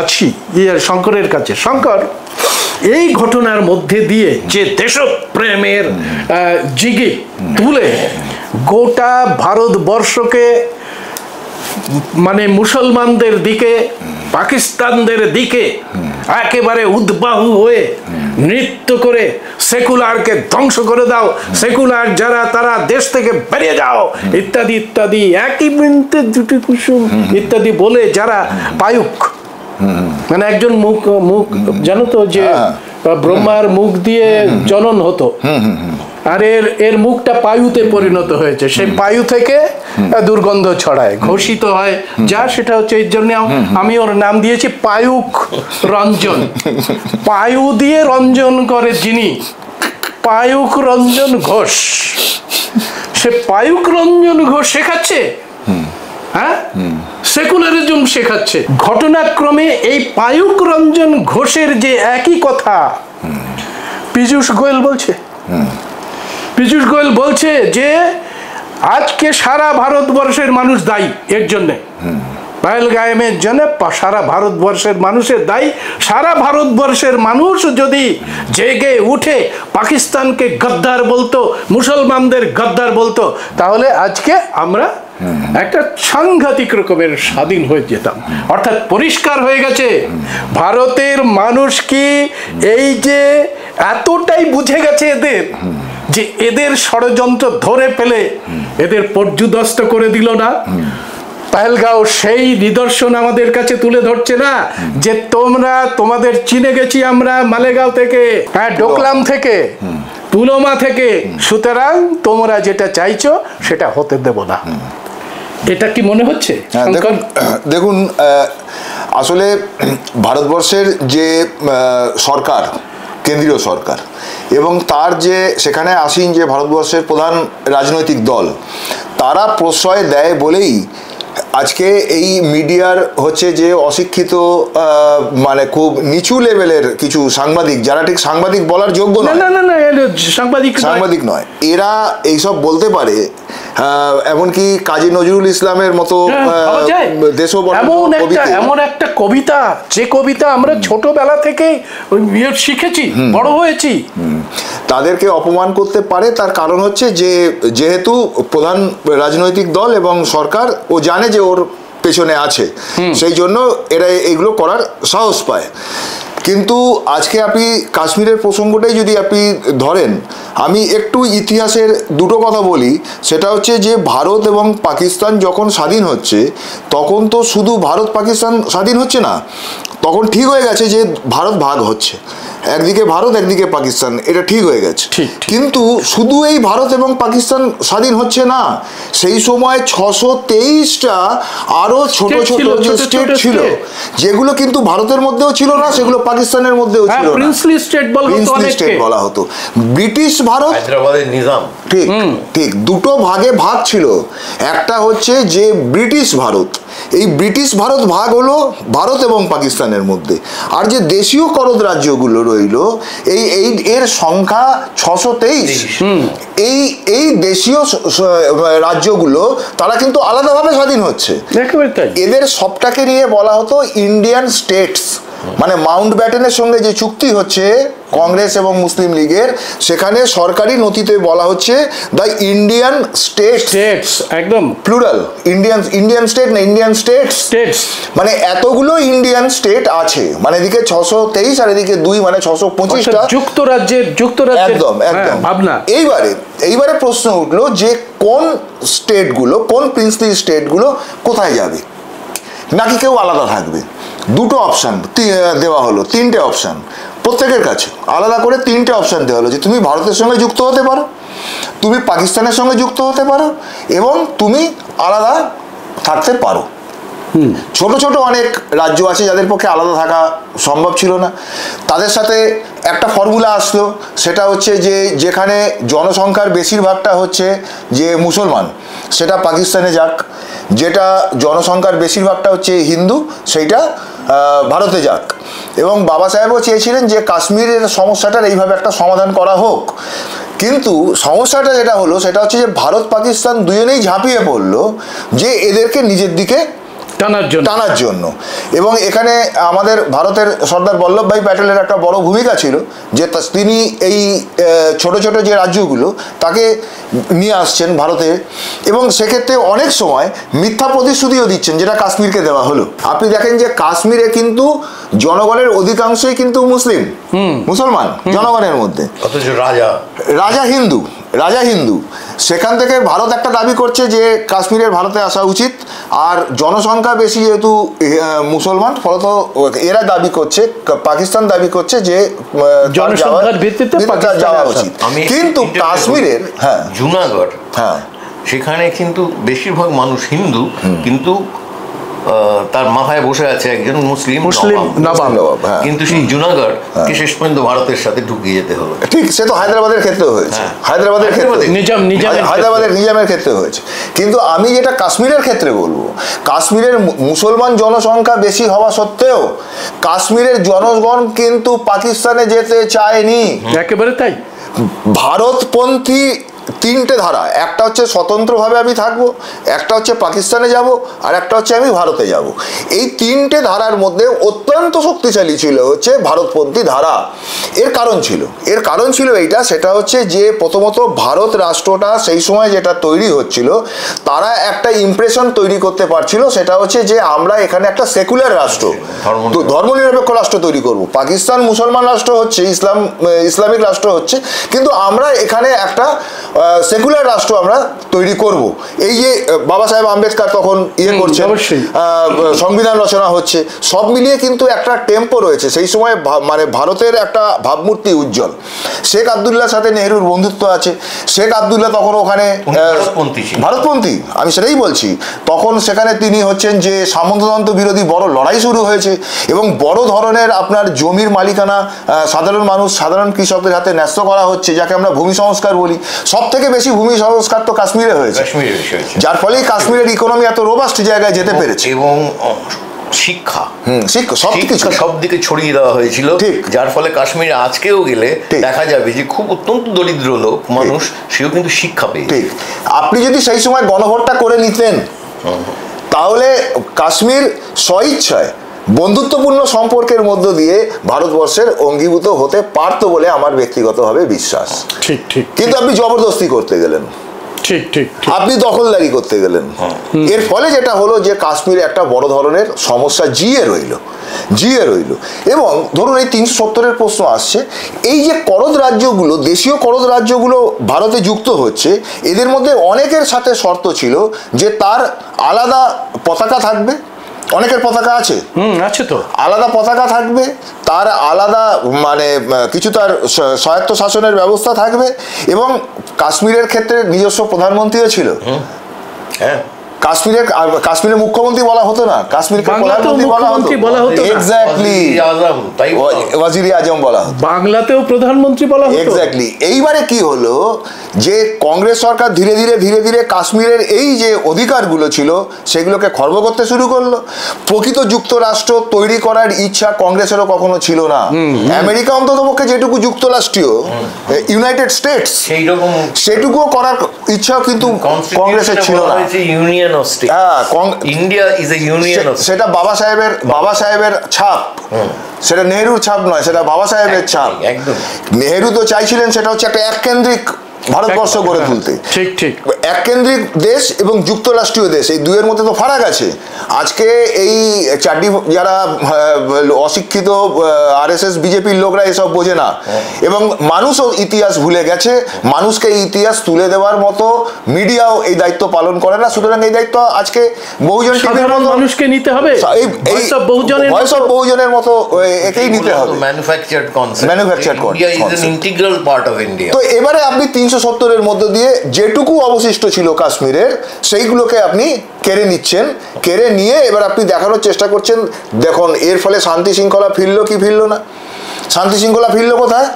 আছি শঙ্করের কাছে। শঙ্কর, এই ঘটনার মধ্যে দিয়ে যে দেশপ্রেমের জিগি তুলে গোটা ভারতবর্ষকে মানে মুসলমানদের দিকে, পাকিস্তানদের দিকে একেবারে উদ্বাহু হয়ে নৃত্য করে সেকুলারকে ধ্বংস করে দাও, সেকুলার যারা তারা দেশ থেকে বেরিয়ে যাও ইত্যাদি ইত্যাদি, একই বৃন্তে দুটি কুসুম ইত্যাদি বলে যারা পায়ুক, মানে একজন মুখ জানো তো যে ব্রহ্মার মুখ দিয়ে জনন হতো, আর এর মুখটা পায়ুতে পরিণত হয়েছে, সেই পায়ু থেকে দুর্গন্ধ ছড়ায়, ঘোষিত হয় যা, সেটা হচ্ছে এই জন্য আমি ওর নাম দিয়েছি পায়ুক রঞ্জন। পায়ু দিয়ে রঞ্জন করে যিনি, পায়ুক রঞ্জন ঘোষ। সে পায়ুক রঞ্জন ঘোষ শেখাচ্ছে, হ্যাঁ, সেকুলারিজম শেখাচ্ছে। ঘটনাক্রমে এই পায়ুক রঞ্জন ঘোষের যে একই কথা পীযূষ গোয়েল বলছে। পীযূষ গোয়েল বলছে যে আজকে সারা ভারতবর্ষের মানুষ দায়ী এর জন্যে, পহেলগামের জন্য সারা ভারতবর্ষের মানুষের দায়ী। সারা ভারতবর্ষের মানুষ যদি জেগে উঠে পাকিস্তানকে গদ্দার বলতো, মুসলমানদের গদ্দার বলতো, তাহলে আজকে আমরা একটা সাংঘাতিক রকমের স্বাধীন হয়ে যেতাম। অর্থাৎ পরিষ্কার হয়ে গেছে ভারতের মানুষ কি এই যে এতটাই বুঝে গেছে এদের, যে এদের ষড়যন্ত্র ধরে ফেলে এদের পর্যুদস্ত করে দিল না, পাহেলগাঁও সেই নিদর্শন আমাদের কাছে তুলে ধরছে না যে তোমরা, তোমাদের চিনে গেছি আমরা মালেগাঁও থেকে, হ্যাঁ, ডোকলাম থেকে, পুলওয়ামা থেকে, সুতরাং তোমরা যেটা চাইছো সেটা হতে দেব না। এটা কি মনে হচ্ছে? দেখুন, আসলে ভারতবর্ষের যে সরকার, কেন্দ্রীয় সরকার, এবং তার যে সেখানে আসীন যে ভারতবর্ষের প্রধান রাজনৈতিক দল, তারা প্রশ্রয় দেয় বলেই আজকে এই মিডিয়ার হচ্ছে যে অশিক্ষিত, মানে খুব নিচু লেভেলের কিছু সাংবাদিক, যারা ঠিক সাংবাদিক বলার যোগ্য নয়, সাংবাদিক নয়, এরা এইসব বলতে পারে। এমনকি কাজী নজরুল ইসলামের মতো এমন একটা কবিতা, যে কবিতা আমরা ছোটবেলা থেকে শিখেছি, বড় হয়েছি, তাদেরকে অপমান করতে পারে। তার কারণ হচ্ছে যে যেহেতু প্রধান রাজনৈতিক দল এবং সরকার ও জানে যে ওর পেছনে আছে, সেই জন্য এরা এগুলো করার সাহস পায়। কিন্তু আজকে আপনি কাশ্মীরের প্রসঙ্গটাই যদি আপনি ধরেন, আমি একটু ইতিহাসের দুটো কথা বলি। সেটা হচ্ছে যে ভারত এবং পাকিস্তান যখন স্বাধীন হচ্ছে, তখন তো শুধু ভারত পাকিস্তান স্বাধীন হচ্ছে না, তখন ঠিক হয়ে গেছে যে ভারত ভাগ হচ্ছে, একদিকে ভারত একদিকে পাকিস্তান, এটা ঠিক হয়ে গেছে। কিন্তু শুধু এই ভারত এবং পাকিস্তান স্বাধীন হচ্ছে না, সেই সময় 623টা আরো ছোট ছোট যে স্টেট ছিল, যেগুলো কিন্তু ভারতের মধ্যেও ছিল না, সেগুলো পাকিস্তানের মধ্যেও ছিল না, প্রিন্সলি স্টেট বলা হতো। ব্রিটিশ ভারত, হায়দ্রাবাদের নিজাম, ঠিক ঠিক দুটো ভাগে ভাগ ছিল। একটা হচ্ছে যে ব্রিটিশ ভারত, এই ব্রিটিশ ভারত ভাগ হলো ভারত এবং পাকিস্তানের মধ্যে। আর যে দেশীয় করদ রাজ্যগুলো রইল, এর সংখ্যা 623। এই দেশীয় রাজ্যগুলো তারা কিন্তু আলাদাভাবে স্বাধীন হচ্ছে। এদের সবটাকে নিয়ে বলা হতো ইন্ডিয়ান স্টেটস। মানে মাউন্ট ব্যাটেনের সঙ্গে যে চুক্তি হচ্ছে কংগ্রেস এবং মুসলিম লীগের, সেখানে সরকারি নথিতে বলা হচ্ছে দ্য ইন্ডিয়ান স্টেটস, একদম প্লুরাল, ইন্ডিয়ান স্টেট না, ইন্ডিয়ান স্টেটস। মানে এতগুলো ইন্ডিয়ান স্টেট আছে, মানে এদিকে 623 আর এদিকে 2, মানে 625টা যুক্তরাজ্যের একদম ভাবনা। এইবারে প্রশ্ন উঠলো যে কোন স্টেটগুলো, কোন প্রিন্সলি স্টেটগুলো কোথায় যাবে, নাকি কেউ আলাদা থাকবে? দুটো অপশান দেওয়া হলো, 3টে অপশান প্রত্যেকের কাছে, আলাদা করে 3টে অপশান দেওয়া হলো যে তুমি ভারতের সঙ্গে যুক্ত হতে পারো, তুমি পাকিস্তানের সঙ্গে যুক্ত হতে পারো, এবং তুমি আলাদা থাকতে পারো। ছোট ছোট অনেক রাজ্য আছে যাদের পক্ষে আলাদা থাকা সম্ভব ছিল না, তাদের সাথে একটা ফর্মুলা আসলো, সেটা হচ্ছে যে যেখানে জনসংখ্যার বেশিরভাগটা হচ্ছে যে মুসলমান, সেটা পাকিস্তানে যাক, যেটা জনসংখ্যার বেশিরভাগটা হচ্ছে হিন্দু, সেইটা ভারতে যাক। এবং বাবা সাহেবও চেয়েছিলেন যে কাশ্মীরের সমস্যাটার এইভাবে একটা সমাধান করা হোক। কিন্তু সমস্যাটা যেটা হলো সেটা হচ্ছে যে ভারত পাকিস্তান দুজনেই ঝাঁপিয়ে পড়লো যে এদেরকে নিজের দিকে টানার জন্য। এবং এখানে আমাদের ভারতের সর্দার বল্লভভাই প্যাটেলের একটা বড় ভূমিকা ছিল, যে তিনি এই ছোট ছোট যে রাজ্যগুলো তাকে নিয়ে আসছেন ভারতে, এবং সেক্ষেত্রে অনেক সময় মিথ্যা প্রতিশ্রুতিও দিচ্ছেন, যেটা কাশ্মীরকে দেওয়া হলো। আপনি দেখেন যে কাশ্মীরে কিন্তু জনগণের অধিকাংশই কিন্তু মুসলমান জনগণের মধ্যে, অথচ রাজা হিন্দু। সেখান থেকে ভারত একটা দাবি করছে যে কাশ্মীরের ভারতে আসা উচিত, আর জনসংখ্যা বেশি যেহেতু মুসলমান, ফলত এরা দাবি করছে, পাকিস্তান দাবি করছে যে জনসংখ্যার ভিত্তিতে যাওয়া উচিত। কিন্তু কাশ্মীরের জুনাগড়, সেখানে কিন্তু বেশিরভাগ মানুষ হিন্দু, কিন্তু তার মাথায় বসে আছে একজন মুসলিম নবাব, কিন্তু সেই জুনাগড়কে শেষ পর্যন্ত ভারতের সাথে ঢুকিয়ে যেতে হলো। ঠিক, সে তো হায়দ্রাবাদের ক্ষেত্রে হয়েছে, হায়দ্রাবাদের নিজামের ক্ষেত্রে হয়েছে। কিন্তু আমি যেটা কাশ্মীরের ক্ষেত্রে বলবো, কাশ্মীরের মুসলমান জনসংখ্যা বেশি হওয়া সত্ত্বেও কাশ্মীরের জনগণ কিন্তু পাকিস্তানে যেতে চায়নি। একেবারে তাই। ভারতপন্থী 3টে ধারা, একটা হচ্ছে স্বতন্ত্রভাবে আমি থাকবো, একটা হচ্ছে পাকিস্তানে যাব, আর একটা হচ্ছে আমি ভারতে যাব। এই 3টে ধারার মধ্যে অত্যন্ত শক্তিশালী ছিল হচ্ছে ভারতপন্থী ধারা। এর কারণ ছিল এইটা, সেটা হচ্ছে যে প্রথমত ভারত রাষ্ট্রটা সেই সময় যেটা তৈরি হচ্ছিল, তারা একটা ইমপ্রেশন তৈরি করতে পারছিল, সেটা হচ্ছে যে আমরা এখানে একটা সেকুলার রাষ্ট্র, ধর্মনিরপেক্ষ রাষ্ট্র তৈরি করব। পাকিস্তান মুসলমান রাষ্ট্র হচ্ছে, ইসলামিক রাষ্ট্র হচ্ছে, কিন্তু আমরা এখানে একটা সেকুলার রাষ্ট্র আমরা তৈরি করব। এই যে বাবা সাহেব আম্বেদকর তখন করছেন, সংবিধান রচনা হচ্ছে, সব মিলিয়ে কিন্তু একটা টেম্পো রয়েছে সেই সময়, মানে ভারতের একটা ভাবমূর্তি উজ্জ্বল। শেখ আবদুল্লাহর সাথে নেহরুর বন্ধুত্ব আছে। শেখ আবদুল্লাহ তখন ওখানে ভারতপন্থী, আমি সেটাই বলছি। তখন সেখানে তিনি হচ্ছেন যে সামন্ততন্ত্র বিরোধী বড় লড়াই শুরু হয়েছে, এবং বড় ধরনের আপনার জমির মালিকানা সাধারণ মানুষ, সাধারণ কৃষকদের হাতে ন্যস্ত করা হচ্ছে, যাকে আমরা ভূমি সংস্কার বলি। সব থেকে বেশি ভূমি সংস্কার তো কাশ্মীরে হয়েছে, যার ফলেই কাশ্মীরের ইকোনমি এত রোবাস্ট জায়গায় যেতে পেরেছে। এবং শিক্ষা সব দিকে ছড়িয়ে দেওয়া হয়েছিল, যার ফলে কাশ্মীরে আজকেও গেলে দেখা যাবে যে খুব অত্যন্ত দরিদ্র লোক মানুষ, সেও কিন্তু শিক্ষা পেয়ে। ঠিক, আপনি যদি সেই সময় গণভোটটা করে নিতেন, তাহলে কাশ্মীর স্বইচ্ছায় বন্ধুত্বপূর্ণ সম্পর্কের মধ্য দিয়ে ভারতবর্ষের অঙ্গীভূত হতে পারত বলে আমার ব্যক্তিগতভাবে বিশ্বাস। ঠিক ঠিক, কিন্তু আপনি জবরদস্তি করতে গেলেন, ঠিক ঠিক, আপনি দখলদারি করতে গেলেন। এর ফলে যেটা হলো যে কাশ্মীরে একটা বড় ধরনের সমস্যা জিয়ে রইল। এবং ধরুন এই 370-এর প্রশ্ন আসছে, এই যে করদ রাজ্যগুলো, দেশীয় করদ রাজ্যগুলো ভারতে যুক্ত হচ্ছে, এদের মধ্যে অনেকের সাথে শর্ত ছিল যে তার আলাদা পতাকা থাকবে। অনেকের পতাকা আছে, আছে তো, আলাদা পতাকা থাকবে, তার আলাদা মানে কিছু তার স্বায়ত্ত শাসনের ব্যবস্থা থাকবে, এবং কাশ্মীরের ক্ষেত্রে নিজস্ব প্রধানমন্ত্রীও ছিল। হ্যাঁ, কাশ্মীরের মুখ্যমন্ত্রী বলা হতো না, কাশ্মীরকে প্রধানমন্ত্রী বলা হতো। এক্স্যাক্টলি, ওয়াজির আজম বলা হতো, বাংলাতেও প্রধানমন্ত্রী বলা হতো। এক্স্যাক্টলি। এইবারে কি হলো যে কংগ্রেস সরকার ধীরে ধীরে কাশ্মীরের এই যে অধিকারগুলো ছিল সেগুলোকে খর্ব করতে শুরু করলো। প্রকৃত যুক্তরাষ্ট্র তৈরি করার ইচ্ছা কংগ্রেসেরও কখনো ছিল না। আমেরিকা অন্ততপক্ষে যেটুকু যুক্তরাষ্ট্রীয়, ইউনাইটেড স্টেটস, সেটুকুও করার ইচ্ছাও কিন্তু কংগ্রেসের ছিল না। সেটা বাবা সাহেবের ছাপ, সেটা নেহরুর ছাপ নয়, সেটা বাবা সাহেবের ছাপ। নেহরু তো চাইছিলেন সেটা হচ্ছে একটা এককেন্দ্রিক ভারতবর্ষ গড়ে তুলতে। ঠিক ঠিক, এককেন্দ্রিক দেশ এবং যুক্তরাষ্ট্রীয় দেশ, এই দুয়ের মধ্যে তো ফারাক আছে। আজকে এই চারটি যারা অশিক্ষিত আরএসএস বিজেপির লোকরা এসব বোঝে না, এবং মানুষও ইতিহাস ভুলে গেছে। মানুষকে এই ইতিহাস তুলে দেওয়ার মতো মিডিয়াও এই দায়িত্ব পালন করে না। সুতরাং এই দায়িত্ব আজকে বহুজন মানুষকে নিতে হবে, ভয়েস অফ বহুজনের মতো একেই নিতে হবে। Manufactured concept. India is an integral part of India. তো এবারে আপনি 370-এর মধ্য দিয়ে যেটুকু অবশিষ্ট ছিল কাশ্মীরের, সেইগুলোকে আপনি কেড়ে নিচ্ছেন। কেড়ে নিয়ে এবার আপনি দেখানোর চেষ্টা করছেন, দেখুন এর ফলে শান্তি শৃঙ্খলা ফিরলো কি ফিরলো না। শান্তি শৃঙ্খলা ফিরলো কোথায়?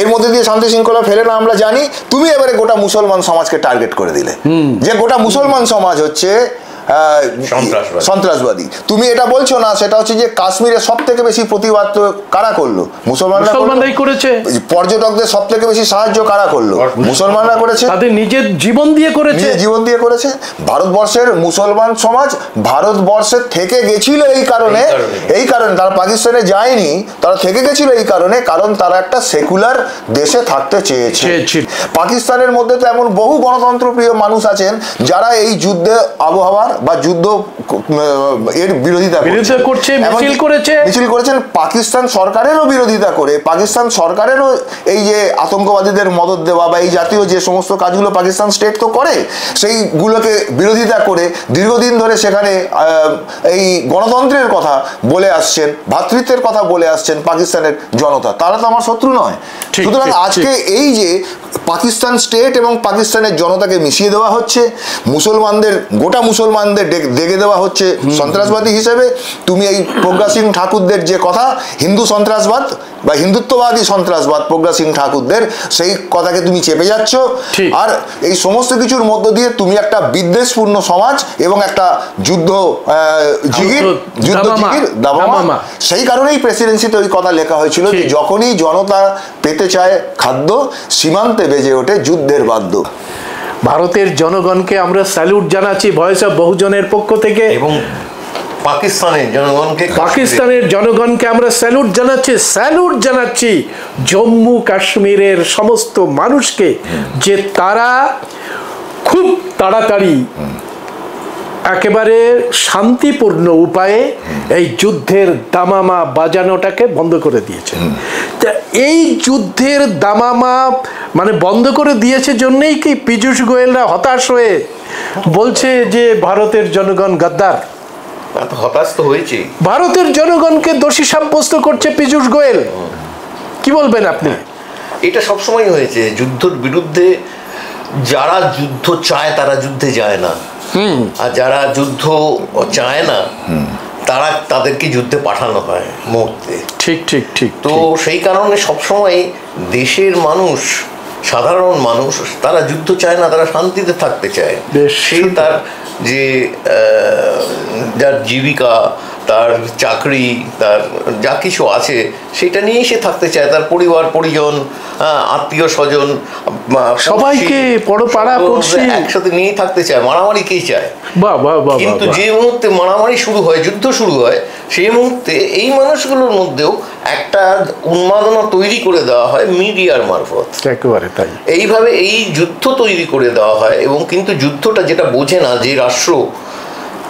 এর মধ্যে দিয়ে শান্তি শৃঙ্খলা ফেলে না আমরা জানি। তুমি এবারে গোটা মুসলমান সমাজকে টার্গেট করে দিলে, যে গোটা মুসলমান সমাজ হচ্ছে সন্ত্রাসবাদী। তুমি এটা বলছো না, সেটা হচ্ছে যে কাশ্মীরে সব থেকে বেশি প্রতিবাদ কারা করলো? মুসলমানরাই করেছে। পর্যটকদের সব থেকে বেশি সাহায্য কারা করলো? মুসলমানরা করেছে, তাদের নিজের জীবন দিয়ে করেছে। ভারতবর্ষের মুসলমান সমাজ ভারতবর্ষের থেকে গেছিল এই কারণে তারা পাকিস্তানে যায়নি, তারা থেকে গেছিল এই কারণে, কারণ তারা একটা সেকুলার দেশে থাকতে চেয়েছে। পাকিস্তানের মধ্যে তো এমন বহু গণতন্ত্রপ্রিয় মানুষ আছেন যারা এই যুদ্ধে আবহাওয়ার বা যুদ্ধ এর বিরোধিতা মিছিল করেছেন, পাকিস্তান সরকারেরও বিরোধিতা করে, পাকিস্তান সরকারেরও এই যে আতঙ্কবাদীদের মদদ দেওয়া বা এই জাতীয় যে সমস্ত কাজগুলো পাকিস্তান স্টেট তো করে, সেইগুলোকে বিরোধিতা করে দীর্ঘদিন ধরে সেখানে এই গণতন্ত্রের কথা বলে আসছেন, ভ্রাতৃত্বের কথা বলে আসছেন পাকিস্তানের জনতা। তারা তো আমার শত্রু নয়। সুতরাং আজকে এই যে পাকিস্তান স্টেট এবং পাকিস্তানের জনতাকে মিশিয়ে দেওয়া হচ্ছে, গোটা মুসলমানদের দেখে দেওয়া হচ্ছে সন্ত্রাসবাদী হিসেবে। তুমি এই প্রজ্ঞা সিং ঠাকুরদের যে কথা, হিন্দু সন্ত্রাসবাদ বা হিন্দুত্ববাদী সন্ত্রাসবাদ প্রজ্ঞা সিং ঠাকুরদের, সেই কথাকে তুমি চেপে যাচ্ছ। আর এই সমস্ত কিছুর মধ্য দিয়ে তুমি একটা বিদ্বেষপূর্ণ সমাজ এবং একটা যুদ্ধ জিগির দাবামা। সেই কারণেই প্রেসিডেন্সিতে ওই কথা লেখা হয়েছিল যে যখনই জনতা পেতে চায় খাদ্য, সীমান্তে বেজে ওঠে যুদ্ধের বাদ্য। ভারতের জনগণকে আমরা স্যালুট জানাচ্ছি ভয়েস অফ বহুজনের পক্ষ থেকে। এবং পাকিস্তানের জনগণকে আমরা স্যালুট জানাচ্ছি জম্মু কাশ্মীরের সমস্ত মানুষকে, যে তারা খুব তাড়াতাড়ি একেবারে শান্তিপূর্ণ উপায়ে এই যুদ্ধের দামামা বাজানোটাকে বন্ধ করে দিয়েছে। এই যুদ্ধের দামামা মানে বন্ধ করে দিয়েছে জন্যই কি পীযূষ গোয়েলরা হতাশ হয়ে বলছে যে ভারতের জনগণ গাদ্দার? হতাশ তো হয়েছে, ভারতের জনগণকে দোষী সাব্যস্ত করছে পীযূষ গোয়েল। কি বলবেন আপনি? এটা সবসময় হয়েছে, যুদ্ধের বিরুদ্ধে যারা যুদ্ধ চায় তারা যুদ্ধে যায় না, আর যারা যুদ্ধ চায় না তাদেরকে যুদ্ধে পাঠানো হয় মুহূর্তে। ঠিক। তো সেই কারণে সবসময় দেশের মানুষ, সাধারণ মানুষ, তারা যুদ্ধ চায় না, তারা শান্তিতে থাকতে চায়। সেই তার যে যার জীবিকা, তার চাকরি, তার যা কিছু আছে সেটা নিয়েই সে থাকতে চায়, তার পরিবার পরিজন, আত্মীয় স্বজন সবাইকে একসাথে নিয়েই থাকতে চায়। মারামারি কে চায়? কিন্তু যে মুহূর্তে মারামারি শুরু হয়, যুদ্ধ শুরু হয়, সেই মুহূর্তে এই মানুষগুলোর মধ্যেও একটা উন্মাদনা তৈরি করে দেওয়া হয় মিডিয়ার মারফত। একেবারে তাই। এইভাবে এই যুদ্ধ তৈরি করে দেওয়া হয়, এবং কিন্তু যুদ্ধটা যেটা বোঝে না যে রাষ্ট্র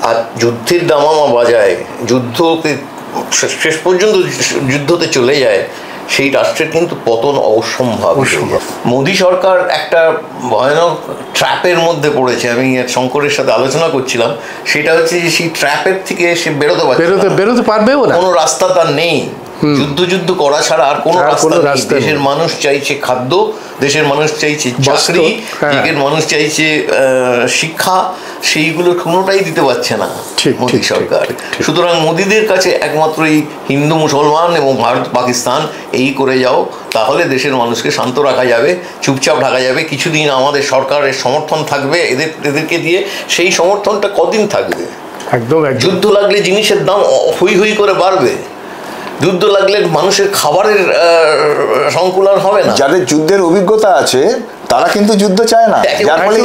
আর যুদ্ধের দামামা বাজায়, যুদ্ধকে শেষ পর্যন্ত যুদ্ধতে চলে যায়, সেই রাষ্ট্রের কিন্তু পতন অসম্ভব। মোদী সরকার একটা ভয়ানক ট্র্যাপের মধ্যে পড়েছে। আমি শঙ্করের সাথে আলোচনা করছিলাম, সেটা হচ্ছে যে সেই ট্র্যাপের থেকে সে বেরোতে পারবেও না, কোনো রাস্তা তার নেই। যুদ্ধ করা ছাড়া আর কোনো রাস্তা নেই। দেশের মানুষ চাইছে খাদ্য, দেশের মানুষ চাইছে চাকরি, দেশের মানুষ চাইছে শিক্ষা, সেইগুলো কোনোটাই দিতে পারছে না মোদী সরকার। সুতরাং মোদীদের কাছে একমাত্র এই হিন্দু মুসলমান এবং ভারত পাকিস্তান এই করে যাও, তাহলে দেশের মানুষকে শান্ত রাখা যাবে, চুপচাপ ঢাকা যাবে। কিছুদিন আমাদের সরকারের সমর্থন থাকবে এদেরকে দিয়ে। সেই সমর্থনটা কদিন থাকবে? একদম। যুদ্ধ লাগলে জিনিসের দাম হই করে বাড়বে, যুদ্ধ লাগলে মানুষের খাবারের সংকুলন হবে না। যাদের যুদ্ধের অভিজ্ঞতা আছে তারা কিন্তু যুদ্ধ চায় না, যার ফলে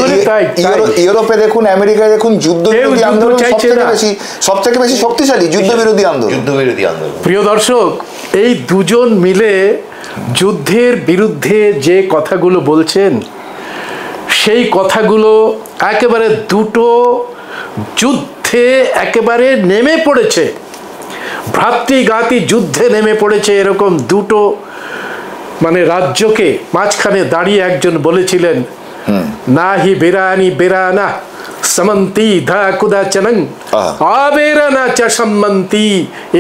ইউরোপে দেখুন, আমেরিকায় দেখুন, যুদ্ধ বিরোধী আন্দোলন সব থেকে বেশি শক্তিশালী যুদ্ধ বিরোধী আন্দোলন। প্রিয় দর্শক, এই দুজন মিলে যুদ্ধের বিরুদ্ধে যে কথাগুলো বলছেন, সেই কথাগুলো একেবারে দুটো যুদ্ধে একেবারে নেমে পড়েছে, ভ্রাতৃঘাতী যুদ্ধে নেমে পড়েছে। এরকম দুটো মানে রাজ্যকে মাঝখানে দাঁড়িয়ে একজন বলেছিলেন, না হি বেরানি বেরানা সমন্তি ধা কুদা চনং আবেরানা চ সম্মন্তি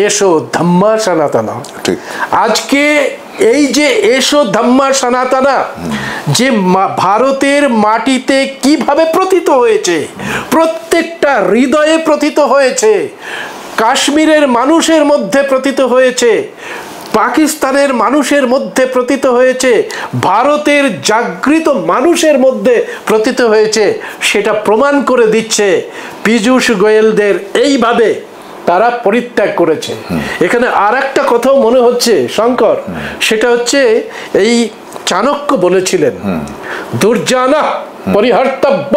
এসো ধম্মা সনাতনা। আজকে এই যে এসো ধম্মা সনাতনা যে ভারতের মাটিতে কিভাবে প্রথিত হয়েছে, প্রত্যেকটা হৃদয়ে প্রথিত হয়েছে, কাশ্মীরের মানুষের মধ্যে প্রথিত হয়েছে, পাকিস্তানের মানুষের মধ্যে প্রথিত হয়েছে, ভারতের জাগৃত মানুষের মধ্যে প্রথিত হয়েছে, সেটা প্রমাণ করে দিচ্ছে পীযূষ গোয়েলদের এইভাবে তারা পরিত্যাগ করেছে। এখানে আর একটা কথাও মনে হচ্ছে শঙ্কর, সেটা হচ্ছে এই চাণক্য বলেছিলেন, দুর্জানা পরিহর্তব্য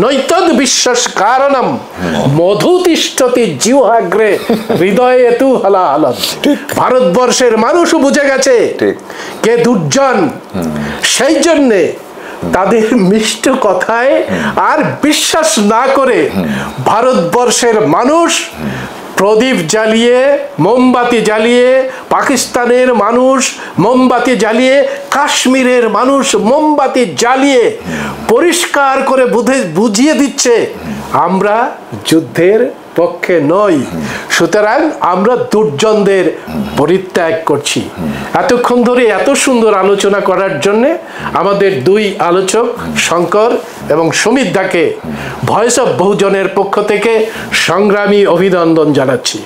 নৈতদ বিশ্বাস কারণম মধুতিষ্ঠতি জিহ্বাগ্রে হৃদয়ে তু হলাহলৎ। ভারতবর্ষের মানুষও বুঝে গেছে কে দুর্জন, সেই জন্যে তাদের মিষ্ট কথায় আর বিশ্বাস না করে ভারতবর্ষের মানুষ প্রদীপ জ্বালিয়ে, মোমবাতি জ্বালিয়ে, পাকিস্তানের মানুষ মোমবাতি জ্বালিয়ে, কাশ্মীরের মানুষ মোমবাতি জ্বালিয়ে পরিষ্কার করে বুঝিয়ে দিচ্ছে আমরা যুদ্ধের পক্ষে নই, সুতরাং আমরা দুর্জনদের পরিত্যাগ করছি। এতক্ষণ ধরে এত সুন্দর আলোচনা করার জন্যে আমাদের দুই আলোচক শঙ্কর এবং সুমিত দাকে ভয়েস অফ বহুজনের পক্ষ থেকে সংগ্রামী অভিনন্দন জানাচ্ছি।